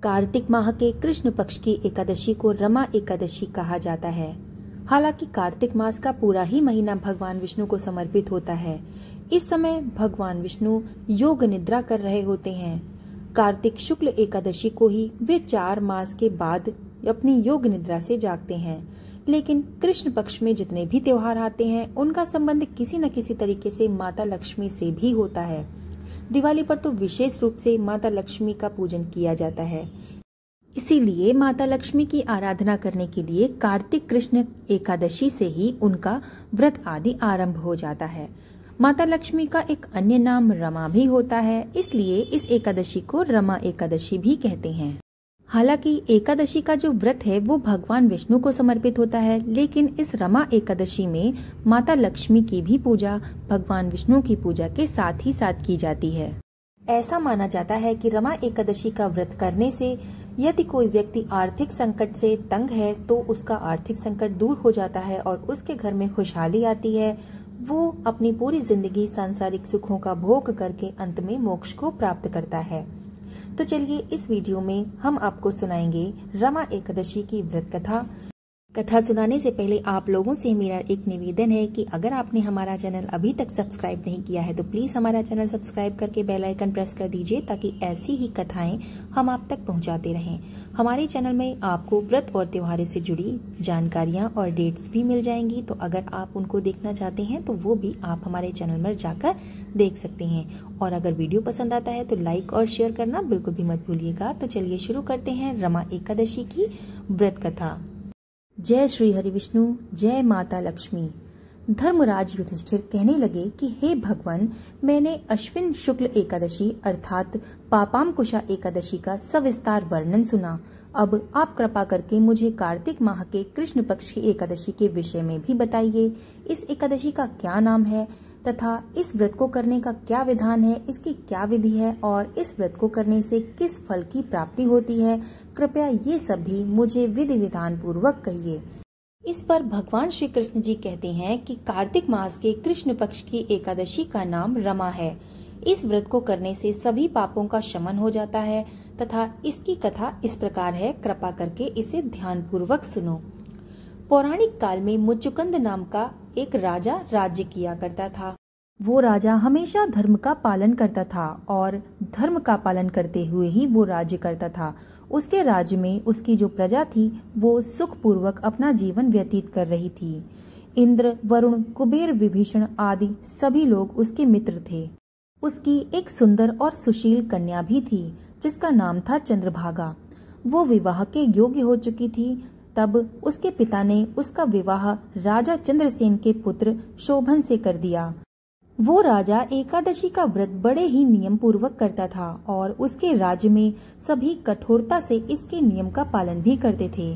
कार्तिक माह के कृष्ण पक्ष की एकादशी को रमा एकादशी कहा जाता है। हालांकि कार्तिक मास का पूरा ही महीना भगवान विष्णु को समर्पित होता है। इस समय भगवान विष्णु योग निद्रा कर रहे होते हैं। कार्तिक शुक्ल एकादशी को ही वे 4 मास के बाद अपनी योग निद्रा से जागते हैं। लेकिन कृष्ण पक्ष में जितने भी त्योहार आते हैं उनका संबंध किसी न किसी तरीके से माता लक्ष्मी से भी होता है। दिवाली पर तो विशेष रूप से माता लक्ष्मी का पूजन किया जाता है। इसीलिए माता लक्ष्मी की आराधना करने के लिए कार्तिक कृष्ण एकादशी से ही उनका व्रत आदि आरंभ हो जाता है। माता लक्ष्मी का एक अन्य नाम रमा भी होता है, इसलिए इस एकादशी को रमा एकादशी भी कहते हैं। हालांकि एकादशी का जो व्रत है वो भगवान विष्णु को समर्पित होता है, लेकिन इस रमा एकादशी में माता लक्ष्मी की भी पूजा भगवान विष्णु की पूजा के साथ ही साथ की जाती है। ऐसा माना जाता है कि रमा एकादशी का व्रत करने से यदि कोई व्यक्ति आर्थिक संकट से तंग है तो उसका आर्थिक संकट दूर हो जाता है और उसके घर में खुशहाली आती है। वो अपनी पूरी जिंदगी सांसारिक सुखों का भोग करके अंत में मोक्ष को प्राप्त करता है। तो चलिए इस वीडियो में हम आपको सुनाएंगे रमा एकादशी की व्रत कथा सुनाने से पहले आप लोगों से मेरा एक निवेदन है कि अगर आपने हमारा चैनल अभी तक सब्सक्राइब नहीं किया है तो प्लीज हमारा चैनल सब्सक्राइब करके बेल आइकन प्रेस कर दीजिए, ताकि ऐसी ही कथाएं हम आप तक पहुंचाते रहें। हमारे चैनल में आपको व्रत और त्योहारों से जुड़ी जानकारियां और डेट्स भी मिल जाएंगी, तो अगर आप उनको देखना चाहते हैं तो वो भी आप हमारे चैनल में जाकर देख सकते हैं। और अगर वीडियो पसंद आता है तो लाइक और शेयर करना बिल्कुल भी मत भूलिएगा। तो चलिए शुरू करते हैं रमा एकादशी की व्रत कथा। जय श्री हरि विष्णु, जय माता लक्ष्मी। धर्मराज युधिष्ठिर कहने लगे कि हे भगवान, मैंने अश्विन शुक्ल एकादशी अर्थात पापांकुशा एकादशी का सविस्तार वर्णन सुना। अब आप कृपा करके मुझे कार्तिक माह के कृष्ण पक्ष की एकादशी के विषय में भी बताइए। इस एकादशी का क्या नाम है तथा इस व्रत को करने का क्या विधान है, इसकी क्या विधि है और इस व्रत को करने से किस फल की प्राप्ति होती है। कृपया ये सब भी मुझे विधि विधान पूर्वक कहिए। इस पर भगवान श्री कृष्ण जी कहते हैं कि कार्तिक मास के कृष्ण पक्ष की एकादशी का नाम रमा है। इस व्रत को करने से सभी पापों का शमन हो जाता है तथा इसकी कथा इस प्रकार है, कृपा करके इसे ध्यान पूर्वक सुनो। पौराणिक काल में मुचुकुंद नाम का एक राजा राज्य किया करता था। वो राजा हमेशा धर्म का पालन करता था और धर्म का पालन करते हुए ही वो राज्य करता था। उसके राज्य में उसकी जो प्रजा थी वो सुख पूर्वक अपना जीवन व्यतीत कर रही थी। इंद्र, वरुण, कुबेर, विभीषण आदि सभी लोग उसके मित्र थे। उसकी एक सुंदर और सुशील कन्या भी थी जिसका नाम था चंद्रभागा। वो विवाह के योग्य हो चुकी थी। तब उसके पिता ने उसका विवाह राजा चंद्रसेन के पुत्र शोभन से कर दिया। वो राजा एकादशी का व्रत बड़े ही नियम पूर्वक करता था और उसके राज्य में सभी कठोरता से इसके नियम का पालन भी करते थे।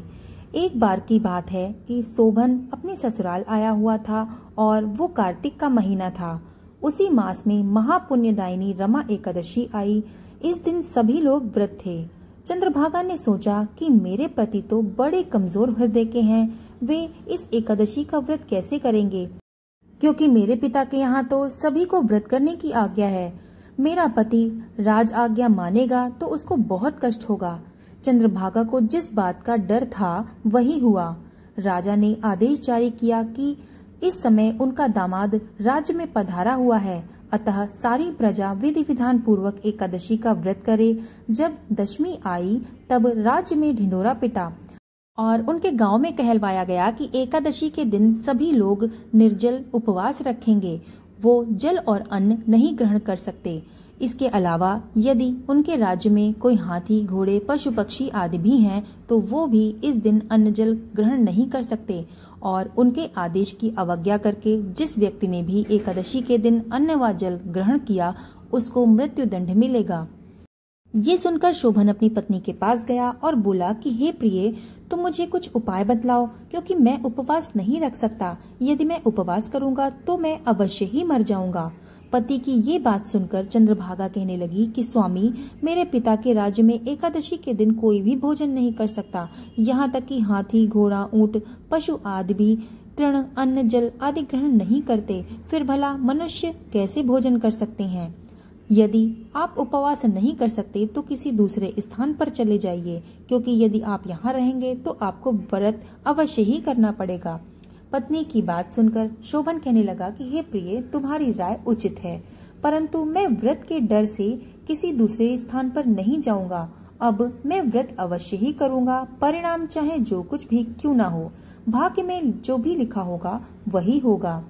एक बार की बात है कि शोभन अपने ससुराल आया हुआ था और वो कार्तिक का महीना था। उसी मास में महापुण्यदायिनी रमा एकादशी आई। इस दिन सभी लोग व्रत थे। चंद्रभागा ने सोचा कि मेरे पति तो बड़े कमजोर हृदय के हैं, वे इस एकादशी का व्रत कैसे करेंगे, क्योंकि मेरे पिता के यहाँ तो सभी को व्रत करने की आज्ञा है। मेरा पति राज आज्ञा मानेगा तो उसको बहुत कष्ट होगा। चंद्रभागा को जिस बात का डर था वही हुआ। राजा ने आदेश जारी किया कि इस समय उनका दामाद राज्य में पधारा हुआ है, अतः सारी प्रजा विधि विधान पूर्वक एकादशी का व्रत करे। जब दशमी आई तब राज्य में ढिंढोरा पिटा और उनके गांव में कहलवाया गया कि एकादशी के दिन सभी लोग निर्जल उपवास रखेंगे। वो जल और अन्न नहीं ग्रहण कर सकते। इसके अलावा यदि उनके राज्य में कोई हाथी, घोड़े, पशु पक्षी आदि भी हैं तो वो भी इस दिन अन्न जल ग्रहण नहीं कर सकते। और उनके आदेश की अवज्ञा करके जिस व्यक्ति ने भी एकादशी के दिन अन्न व जल ग्रहण किया उसको मृत्यु दंड मिलेगा। ये सुनकर शोभन अपनी पत्नी के पास गया और बोला कि हे प्रिय, तुम मुझे कुछ उपाय बतलाओ, क्योंकि मैं उपवास नहीं रख सकता। यदि मैं उपवास करूंगा तो मैं अवश्य ही मर जाऊंगा। पति की ये बात सुनकर चंद्रभागा कहने लगी कि स्वामी, मेरे पिता के राज्य में एकादशी के दिन कोई भी भोजन नहीं कर सकता। यहाँ तक कि हाथी, घोड़ा, ऊंट, पशु आदि भी तृण, अन्न, जल आदि ग्रहण नहीं करते। फिर भला मनुष्य कैसे भोजन कर सकते हैं। यदि आप उपवास नहीं कर सकते तो किसी दूसरे स्थान पर चले जाइए, क्योंकि यदि आप यहाँ रहेंगे तो आपको व्रत अवश्य ही करना पड़ेगा। पत्नी की बात सुनकर शोभन कहने लगा कि हे प्रिय, तुम्हारी राय उचित है, परंतु मैं व्रत के डर से किसी दूसरे स्थान पर नहीं जाऊंगा। अब मैं व्रत अवश्य ही करूंगा, परिणाम चाहे जो कुछ भी क्यों ना हो। भाग्य में जो भी लिखा होगा वही होगा।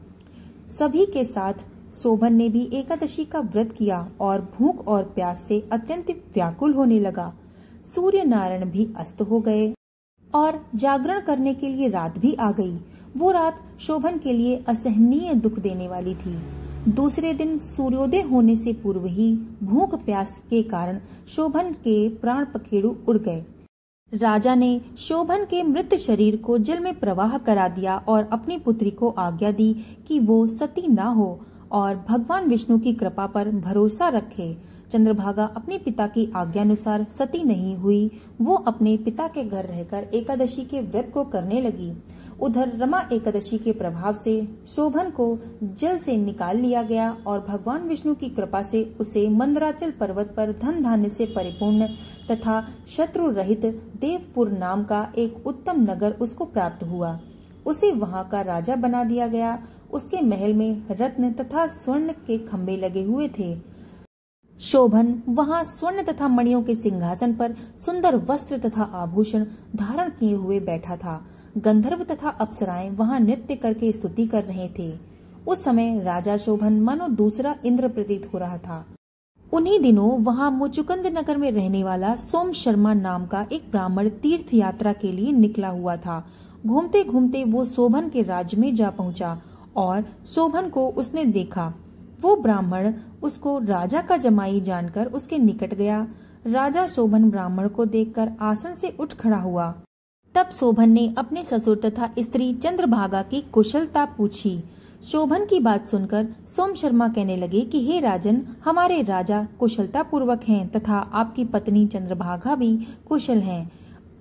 सभी के साथ शोभन ने भी एकादशी का व्रत किया और भूख और प्यास से अत्यंत व्याकुल होने लगा। सूर्य नारायण भी अस्त हो गए और जागरण करने के लिए रात भी आ गई। वो रात शोभन के लिए असहनीय दुख देने वाली थी। दूसरे दिन सूर्योदय होने से पूर्व ही भूख प्यास के कारण शोभन के प्राण पखेरु उड़ गए। राजा ने शोभन के मृत शरीर को जल में प्रवाह करा दिया और अपनी पुत्री को आज्ञा दी कि वो सती ना हो और भगवान विष्णु की कृपा पर भरोसा रखे। चंद्रभागा अपने पिता की आज्ञानुसार सती नहीं हुई। वो अपने पिता के घर रहकर एकादशी के व्रत को करने लगी। उधर रमा एकादशी के प्रभाव से शोभन को जल से निकाल लिया गया और भगवान विष्णु की कृपा से उसे मंदराचल पर्वत पर धन धान्य से परिपूर्ण तथा शत्रु रहित देवपुर नाम का एक उत्तम नगर उसको प्राप्त हुआ। उसे वहां का राजा बना दिया गया। उसके महल में रत्न तथा स्वर्ण के खंभे लगे हुए थे। शोभन वहां स्वर्ण तथा मणियों के सिंहासन पर सुंदर वस्त्र तथा आभूषण धारण किए हुए बैठा था। गंधर्व तथा अप्सराएं वहां नृत्य करके स्तुति कर रहे थे। उस समय राजा शोभन मानो दूसरा इंद्र प्रतीत हो रहा था। उन्हीं दिनों वहां मुचुकुंद नगर में रहने वाला सोम शर्मा नाम का एक ब्राह्मण तीर्थ यात्रा के लिए निकला हुआ था। घूमते घूमते वो शोभन के राज्य में जा पहुंचा और शोभन को उसने देखा। वो ब्राह्मण उसको राजा का जमाई जानकर उसके निकट गया। राजा शोभन ब्राह्मण को देखकर आसन से उठ खड़ा हुआ। तब शोभन ने अपने ससुर तथा स्त्री चंद्रभागा की कुशलता पूछी। शोभन की बात सुनकर सोम शर्मा कहने लगे कि हे राजन, हमारे राजा कुशलता पूर्वक हैं तथा आपकी पत्नी चंद्रभागा भी कुशल हैं।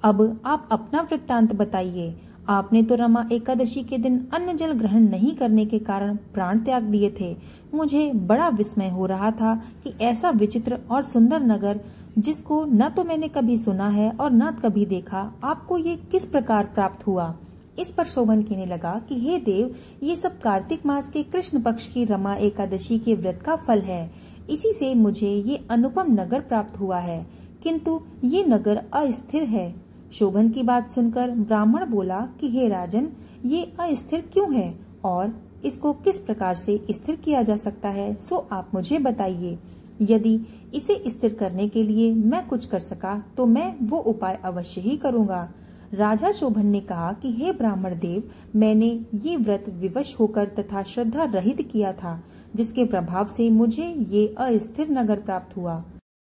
अब आप अपना वृत्तांत बताइए। आपने तो रमा एकादशी के दिन अन्न जल ग्रहण नहीं करने के कारण प्राण त्याग दिए थे। मुझे बड़ा विस्मय हो रहा था कि ऐसा विचित्र और सुंदर नगर, जिसको न तो मैंने कभी सुना है और न कभी देखा, आपको ये किस प्रकार प्राप्त हुआ। इस पर शोभन कहने लगा कि हे देव, ये सब कार्तिक मास के कृष्ण पक्ष की रमा एकादशी के व्रत का फल है। इसी से मुझे ये अनुपम नगर प्राप्त हुआ है, किंतु ये नगर अस्थिर है। शोभन की बात सुनकर ब्राह्मण बोला कि हे राजन, ये अस्थिर क्यों है और इसको किस प्रकार से स्थिर किया जा सकता है, सो आप मुझे बताइए। यदि इसे स्थिर करने के लिए मैं कुछ कर सका तो मैं वो उपाय अवश्य ही करूँगा। राजा शोभन ने कहा कि हे ब्राह्मण देव, मैंने ये व्रत विवश होकर तथा श्रद्धा रहित किया था, जिसके प्रभाव से मुझे ये अस्थिर नगर प्राप्त हुआ।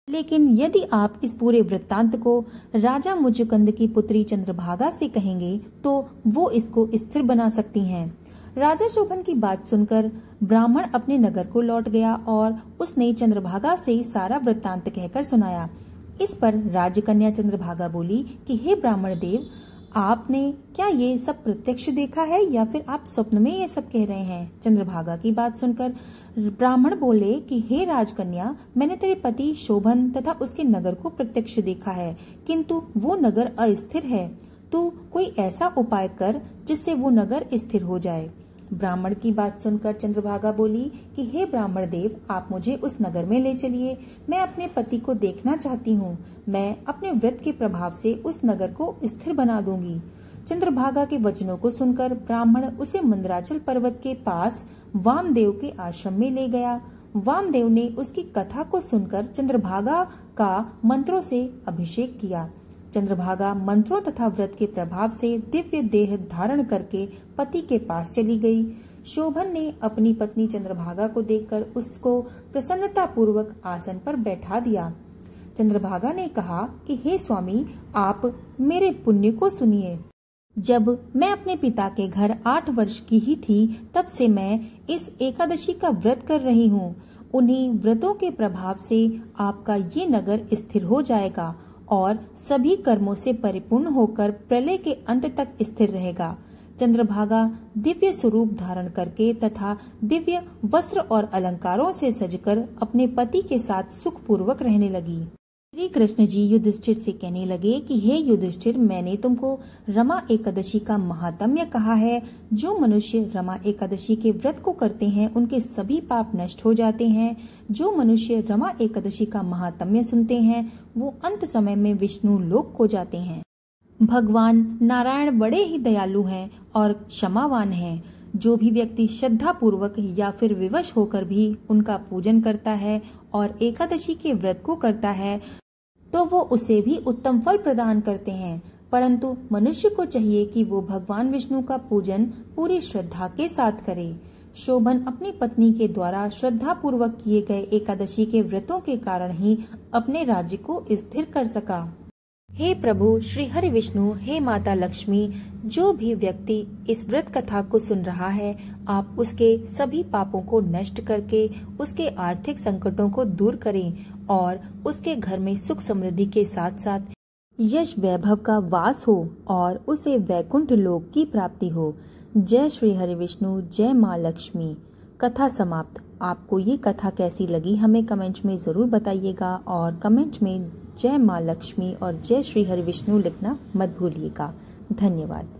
लेकिन यदि आप इस पूरे वृत्तांत को राजा मुचुकुंद की पुत्री चंद्रभागा से कहेंगे तो वो इसको स्थिर बना सकती हैं। राजा शोभन की बात सुनकर ब्राह्मण अपने नगर को लौट गया और उसने चंद्रभागा से सारा वृत्तांत कहकर सुनाया। इस पर राजकन्या चंद्रभागा बोली कि हे ब्राह्मण देव, आपने क्या ये सब प्रत्यक्ष देखा है या फिर आप स्वप्न में ये सब कह रहे हैं। चंद्रभागा की बात सुनकर ब्राह्मण बोले कि हे राजकन्या, मैंने तेरे पति शोभन तथा उसके नगर को प्रत्यक्ष देखा है, किंतु वो नगर अस्थिर है। तू कोई ऐसा उपाय कर जिससे वो नगर स्थिर हो जाए। ब्राह्मण की बात सुनकर चंद्रभागा बोली कि हे ब्राह्मण देव, आप मुझे उस नगर में ले चलिए। मैं अपने पति को देखना चाहती हूँ। मैं अपने व्रत के प्रभाव से उस नगर को स्थिर बना दूंगी। चंद्रभागा के वचनों को सुनकर ब्राह्मण उसे मंदराचल पर्वत के पास वामदेव के आश्रम में ले गया। वामदेव ने उसकी कथा को सुनकर चंद्रभागा का मंत्रों से अभिषेक किया। चंद्रभागा मंत्रों तथा व्रत के प्रभाव से दिव्य देह धारण करके पति के पास चली गई। शोभन ने अपनी पत्नी चंद्रभागा को देखकर उसको प्रसन्नता पूर्वक आसन पर बैठा दिया। चंद्रभागा ने कहा कि हे स्वामी, आप मेरे पुण्य को सुनिए। जब मैं अपने पिता के घर 8 वर्ष की ही थी, तब से मैं इस एकादशी का व्रत कर रही हूँ। उन्हीं व्रतों के प्रभाव से आपका ये नगर स्थिर हो जाएगा और सभी कर्मों से परिपूर्ण होकर प्रलय के अंत तक स्थिर रहेगा। चंद्रभागा दिव्य स्वरूप धारण करके तथा दिव्य वस्त्र और अलंकारों से सजकर अपने पति के साथ सुखपूर्वक रहने लगी। श्री कृष्ण जी युधिष्ठिर से कहने लगे कि हे युधिष्ठिर, मैंने तुमको रमा एकादशी का महात्म्य कहा है। जो मनुष्य रमा एकादशी के व्रत को करते हैं उनके सभी पाप नष्ट हो जाते हैं। जो मनुष्य रमा एकादशी का महात्म्य सुनते हैं वो अंत समय में विष्णु लोक को जाते हैं। भगवान नारायण बड़े ही दयालु हैं और क्षमावान हैं। जो भी व्यक्ति श्रद्धा पूर्वक या फिर विवश होकर भी उनका पूजन करता है और एकादशी के व्रत को करता है तो वो उसे भी उत्तम फल प्रदान करते हैं। परंतु मनुष्य को चाहिए कि वो भगवान विष्णु का पूजन पूरी श्रद्धा के साथ करे। शोभन अपनी पत्नी के द्वारा श्रद्धा पूर्वक किए गए एकादशी के व्रतों के कारण ही अपने राज्य को स्थिर कर सका। हे प्रभु श्री हरि विष्णु, हे माता लक्ष्मी, जो भी व्यक्ति इस व्रत कथा को सुन रहा है, आप उसके सभी पापों को नष्ट करके उसके आर्थिक संकटों को दूर करें और उसके घर में सुख समृद्धि के साथ साथ यश वैभव का वास हो और उसे वैकुंठ लोक की प्राप्ति हो। जय श्री हरि विष्णु, जय माँ लक्ष्मी। कथा समाप्त। आपको ये कथा कैसी लगी हमें कमेंट्स में जरूर बताइएगा और कमेंट में जय माँ लक्ष्मी और जय श्री हरि विष्णु लिखना मत भूलिएगा। धन्यवाद।